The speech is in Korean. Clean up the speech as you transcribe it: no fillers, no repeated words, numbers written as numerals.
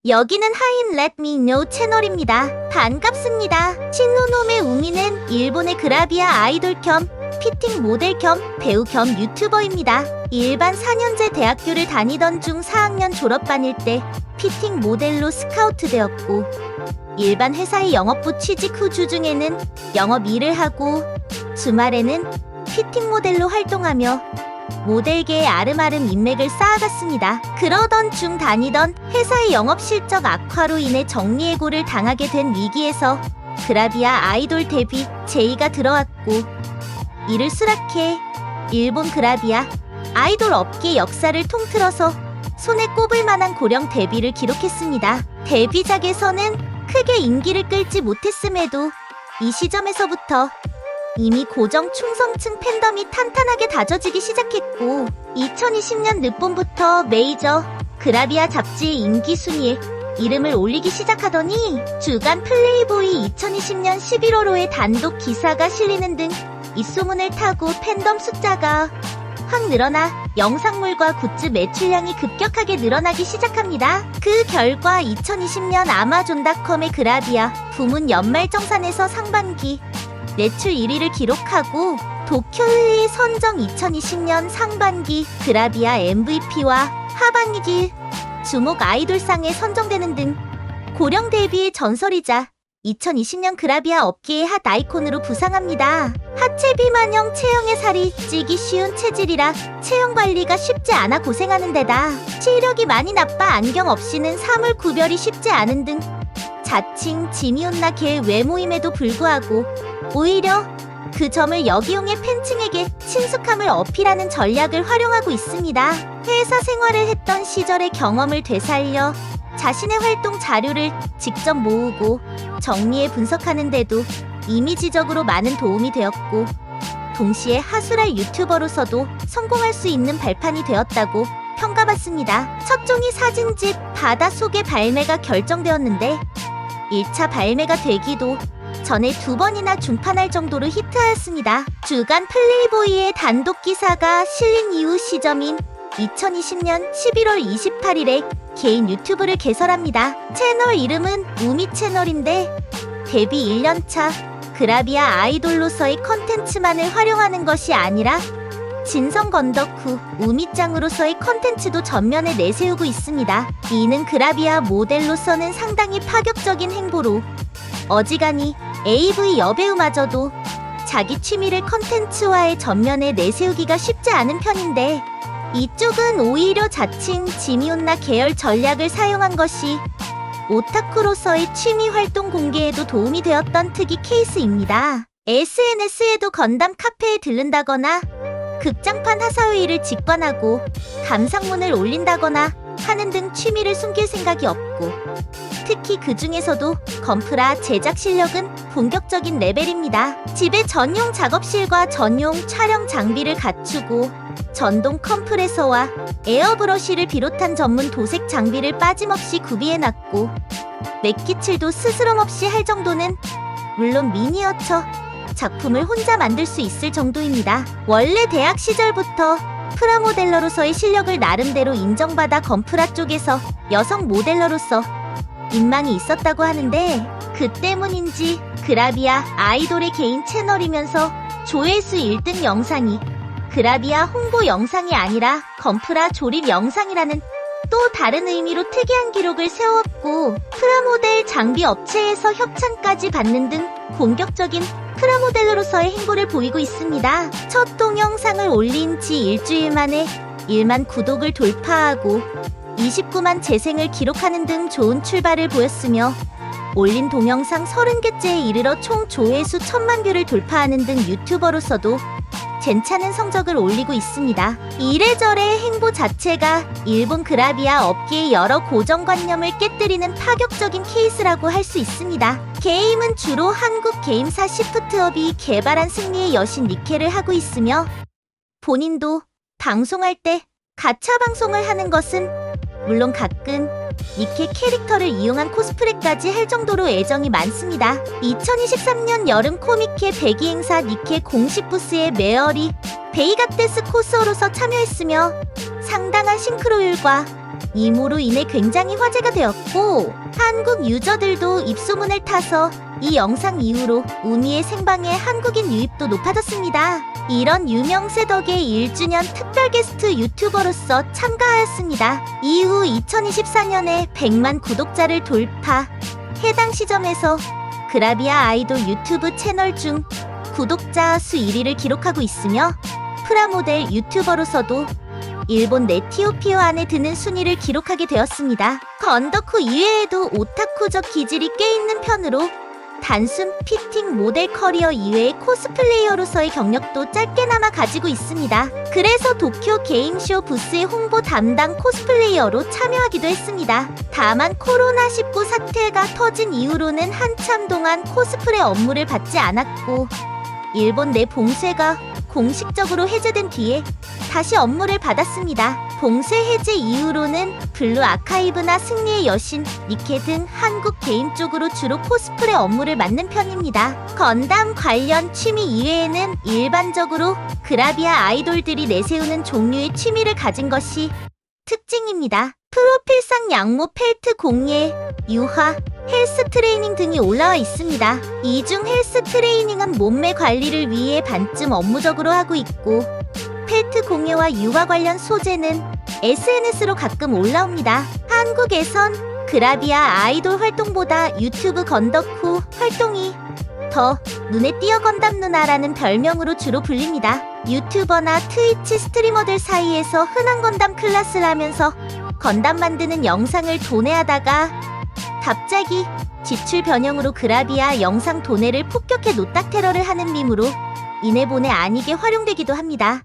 여기는 하인 Let Me Know 채널입니다. 반갑습니다. 신노노메 우미는 일본의 그라비아 아이돌 겸 피팅 모델 겸 배우 겸 유튜버입니다. 일반 4년제 대학교를 다니던 중 4학년 졸업반일 때 피팅 모델로 스카우트 되었고, 일반 회사의 영업부 취직 후 주중에는 영업 일을 하고 주말에는 피팅 모델로 활동하며 모델계의 아름아름 인맥을 쌓아갔습니다. 그러던 중 다니던 회사의 영업 실적 악화로 인해 정리해고를 당하게 된 위기에서 그라비아 아이돌 데뷔 제의가 들어왔고, 이를 수락해 일본 그라비아 아이돌 업계 역사를 통틀어서 손에 꼽을 만한 고령 데뷔를 기록했습니다. 데뷔작에서는 크게 인기를 끌지 못했음에도 이 시점에서부터 이미 고정 충성층 팬덤이 탄탄하게 다져지기 시작했고, 2020년 늦봄부터 메이저 그라비아 잡지의 인기 순위에 이름을 올리기 시작하더니 주간 플레이보이 2020년 11월호에 단독 기사가 실리는 등 입소문을 타고 팬덤 숫자가 확 늘어나 영상물과 굿즈 매출량이 급격하게 늘어나기 시작합니다. 그 결과 2020년 아마존닷컴의 그라비아 부문 연말정산에서 상반기 매출 1위를 기록하고, 도쿄일리 선정 2020년 상반기 그라비아 MVP와 하반기 주목 아이돌상에 선정되는 등 고령 데뷔의 전설이자 2020년 그라비아 업계의 핫 아이콘으로 부상합니다. 하체 비만형 체형의 살이 찌기 쉬운 체질이라 체형 관리가 쉽지 않아 고생하는 데다 시력이 많이 나빠 안경 없이는 사물 구별이 쉽지 않은 등 자칭 지미온나계의 외모임에도 불구하고 오히려 그 점을 역이용해 팬층에게 친숙함을 어필하는 전략을 활용하고 있습니다. 회사 생활을 했던 시절의 경험을 되살려 자신의 활동 자료를 직접 모으고 정리해 분석하는 데도 이미지적으로 많은 도움이 되었고, 동시에 하수랄 유튜버로서도 성공할 수 있는 발판이 되었다고 평가받습니다. 첫 종이 사진집 바닷속의 발매가 결정되었는데 1차 발매가 되기도 전에 2번이나 중판할 정도로 히트하였습니다. 주간 플레이보이의 단독 기사가 실린 이후 시점인 2020년 11월 28일에 개인 유튜브를 개설합니다. 채널 이름은 우미 채널인데 데뷔 1년차 그라비아 아이돌로서의 컨텐츠만을 활용하는 것이 아니라 진성 건덕 후 우미짱으로서의 컨텐츠도 전면에 내세우고 있습니다. 이는 그라비아 모델로서는 상당히 파격적인 행보로, 어지간히 AV 여배우마저도 자기 취미를 컨텐츠화의 전면에 내세우기가 쉽지 않은 편인데, 이쪽은 오히려 자칭 지미온나 계열 전략을 사용한 것이 오타쿠로서의 취미 활동 공개에도 도움이 되었던 특이 케이스입니다. SNS에도 건담 카페에 들른다거나 극장판 하사회의를 직관하고 감상문을 올린다거나 하는 등 취미를 숨길 생각이 없고, 특히 그 중에서도 건프라 제작 실력은 본격적인 레벨입니다. 집에 전용 작업실과 전용 촬영 장비를 갖추고 전동 컴프레서와 에어브러쉬를 비롯한 전문 도색 장비를 빠짐없이 구비해놨고, 맥기칠도 스스럼 없이 할 정도는 물론 미니어처 작품을 혼자 만들 수 있을 정도입니다. 원래 대학 시절부터 프라모델러로서의 실력을 나름대로 인정받아 건프라 쪽에서 여성 모델러로서 인망이 있었다고 하는데, 그 때문인지 그라비아 아이돌의 개인 채널이면서 조회수 1등 영상이 그라비아 홍보 영상이 아니라 건프라 조립 영상이라는 또 다른 의미로 특이한 기록을 세웠고, 프라모델 장비 업체에서 협찬까지 받는 등 본격적인 프라모델로서의 행보를 보이고 있습니다. 첫 동영상을 올린 지 일주일 만에 1만 구독을 돌파하고 29만 재생을 기록하는 등 좋은 출발을 보였으며, 올린 동영상 30개째에 이르러 총 조회수 1000만 뷰를 돌파하는 등 유튜버로서도 괜찮은 성적을 올리고 있습니다. 이래저래 행보 자체가 일본 그라비아 업계의 여러 고정관념을 깨뜨리는 파격적인 케이스라고 할 수 있습니다. 게임은 주로 한국 게임사 시프트업이 개발한 승리의 여신 니케를 하고 있으며, 본인도 방송할 때 가챠 방송을 하는 것은 물론 가끔 니케 캐릭터를 이용한 코스프레까지 할 정도로 애정이 많습니다. 2023년 여름 코미케 배기 행사 니케 공식 부스에 메어리 베이가테스 코스어로서 참여했으며 상당한 싱크로율과 이모로 인해 굉장히 화제가 되었고 한국 유저들도 입소문을 타서 이 영상 이후로 우미의 생방에 한국인 유입도 높아졌습니다. 이런 유명세 덕에 1주년 특별 게스트 유튜버로서 참가하였습니다. 이후 2024년에 100만 구독자를 돌파. 해당 시점에서 그라비아 아이돌 유튜브 채널 중 구독자 수 1위를 기록하고 있으며 프라모델 유튜버로서도 일본 네티오피어 안에 드는 순위를 기록하게 되었습니다. 건더쿠 이외에도 오타쿠적 기질이 꽤 있는 편으로 단순 피팅 모델 커리어 이외의 코스플레이어로서의 경력도 짧게나마 가지고 있습니다. 그래서 도쿄 게임쇼 부스의 홍보 담당 코스플레이어로 참여하기도 했습니다. 다만 코로나19 사태가 터진 이후로는 한참 동안 코스프레 업무를 받지 않았고 일본 내 봉쇄가 공식적으로 해제된 뒤에 다시 업무를 받았습니다. 봉쇄 해제 이후로는 블루 아카이브나 승리의 여신, 니케 등 한국 게임 쪽으로 주로 코스프레 업무를 맡는 편입니다. 건담 관련 취미 이외에는 일반적으로 그라비아 아이돌들이 내세우는 종류의 취미를 가진 것이 특징입니다. 프로필상 양모 펠트 공예, 유화, 헬스 트레이닝 등이 올라와 있습니다. 이 중 헬스 트레이닝은 몸매 관리를 위해 반쯤 업무적으로 하고 있고 펠트 공예와 유화 관련 소재는 SNS로 가끔 올라옵니다. 한국에선 그라비아 아이돌 활동보다 유튜브 건덕후 활동이 더 눈에 띄어 건담 누나라는 별명으로 주로 불립니다. 유튜버나 트위치 스트리머들 사이에서 흔한 건담 클래스를 하면서 건담 만드는 영상을 도내하다가 갑자기 지출 변형으로 그라비아 영상 도내를 폭격해 노딱 테러를 하는 밈으로 인해 보내 아니게 활용되기도 합니다.